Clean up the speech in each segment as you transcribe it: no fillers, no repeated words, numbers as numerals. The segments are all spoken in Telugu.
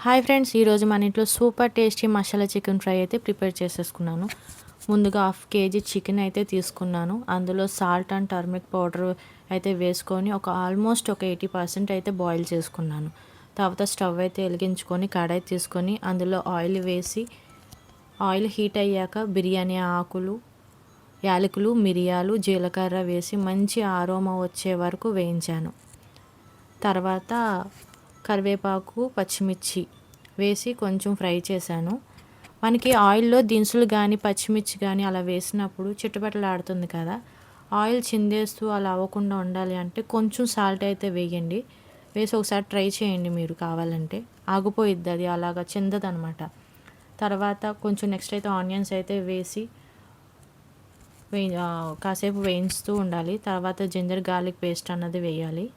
హాయ్ ఫ్రెండ్స్, ఈరోజు మన ఇంట్లో super tasty masala chicken fry అయితే ప్రిపేర్ చేసేసుకున్నాను. ముందుగా 1/2 కేజీ చికెన్ అయితే తీసుకున్నాను. అందులో సాల్ట్ అండ్ టర్మరిక్ పౌడర్ అయితే వేసుకొని ఆల్మోస్ట్ ఒక 80% అయితే బాయిల్ చేసుకున్నాను. తర్వాత స్టవ్ అయితే వెలిగించుకొని కడాయి తీసుకొని అందులో ఆయిల్ వేసి, ఆయిల్ హీట్ అయ్యాక బిర్యానీ ఆకులు, యాలకులు, మిరియాలు, జీలకర్ర వేసి మంచి ఆరోమా వచ్చే వరకు వేయించాను. తర్వాత కరివేపాకు, పచ్చిమిర్చి వేసి కొంచెం ఫ్రై చేశాను. మనకి ఆయిల్లో దినుసులు కానీ పచ్చిమిర్చి కానీ అలా వేసినప్పుడు చిటపటలాడుతుంది కదా, ఆయిల్ చిందేస్తూ అలా అవ్వకుండా ఉండాలి అంటే కొంచెం సాల్ట్ అయితే వేయండి. వేసి ఒకసారి ట్రై చేయండి, మీరు కావాలంటే ఆగిపోయిద్ది, అది అలాగా చిందదనమాట. తర్వాత కొంచెం నెక్స్ట్ అయితే ఆనియన్స్ అయితే వేసి కాసేపు వేయిస్తూ ఉండాలి. తర్వాత జింజర్ గార్లిక్ పేస్ట్ అన్నది వేయాలి.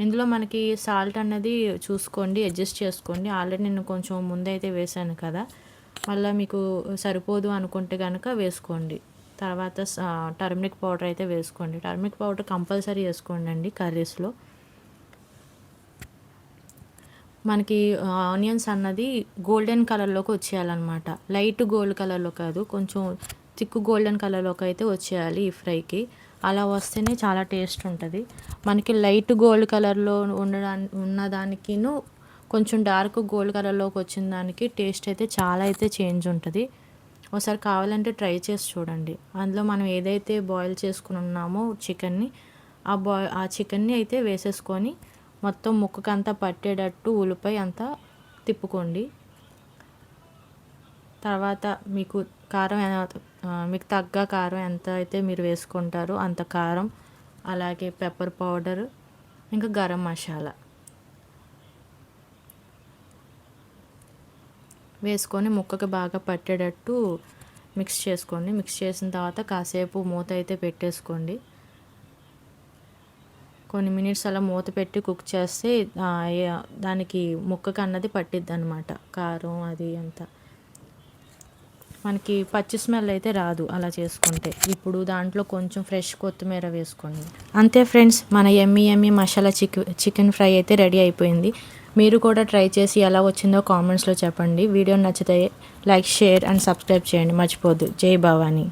ఇందులో మనకి సాల్ట్ అన్నది చూసుకోండి, అడ్జస్ట్ చేసుకోండి. ఆల్రెడీ నేను కొంచెం ముందైతే వేసాను కదా, మళ్ళీ మీకు సరిపోదు అనుకుంటే కనుక వేసుకోండి. తర్వాత టర్మరిక్ పౌడర్ అయితే వేసుకోండి. టర్మరిక్ పౌడర్ కంపల్సరీ వేసుకోండి అండి కర్రీస్లో. మనకి ఆనియన్స్ అన్నది గోల్డెన్ కలర్లోకి వచ్చేయాలన్నమాట. లైట్ గోల్డ్ కలర్లో కాదు, కొంచెం థిక్ గోల్డెన్ కలర్లోకి అయితే వచ్చేయాలి ఈ ఫ్రైకి. అలా వస్తేనే చాలా టేస్ట్ ఉంటుంది. మనకి లైట్ గోల్డ్ కలర్లో ఉన్నదానికిను కొంచెం డార్క్ గోల్డ్ కలర్లోకి వచ్చిన దానికి టేస్ట్ అయితే చాలా అయితే చేంజ్ ఉంటుంది. ఒకసారి కావాలంటే ట్రై చేసి చూడండి. అందులో మనం ఏదైతే బాయిల్ చేసుకుని ఉన్నామో చికెన్ని, ఆ చికెన్ని అయితే వేసేసుకొని మొత్తం ముక్కకంతా పట్టేటట్టు ఉల్లిపాయ అంతా తిప్పుకోండి. తర్వాత మీకు కారం మీకు తగ్గ కారం ఎంత అయితే మీరు వేసుకుంటారో అంత కారం, అలాగే పెప్పర్ పౌడర్, ఇంకా గరం మసాలా వేసుకొని ముక్కకి బాగా పట్టేటట్టు మిక్స్ చేసుకోండి. మిక్స్ చేసిన తర్వాత కాసేపు మూత అయితే పెట్టేసుకోండి. కొన్ని మినిట్స్ అలా మూత పెట్టి కుక్ చేస్తే దానికి ముక్కకి అన్నది పట్టిద్ది అనమాట, కారం అది అంతా. మనకి పచ్చి స్మెల్ అయితే రాదు అలా చేసుకుంటే. ఇప్పుడు దాంట్లో కొంచెం ఫ్రెష్ కొత్తిమీర వేసుకోండి. అంతే ఫ్రెండ్స్, మన ఎమ్మీ మసాలా చికెన్ ఫ్రై అయితే రెడీ అయిపోయింది. మీరు కూడా ట్రై చేసి ఎలా వచ్చిందో కామెంట్స్లో చెప్పండి. వీడియో నచ్చితే లైక్, షేర్ అండ్ సబ్స్క్రైబ్ చేయండి మర్చిపోద్దు. జై భవానీ.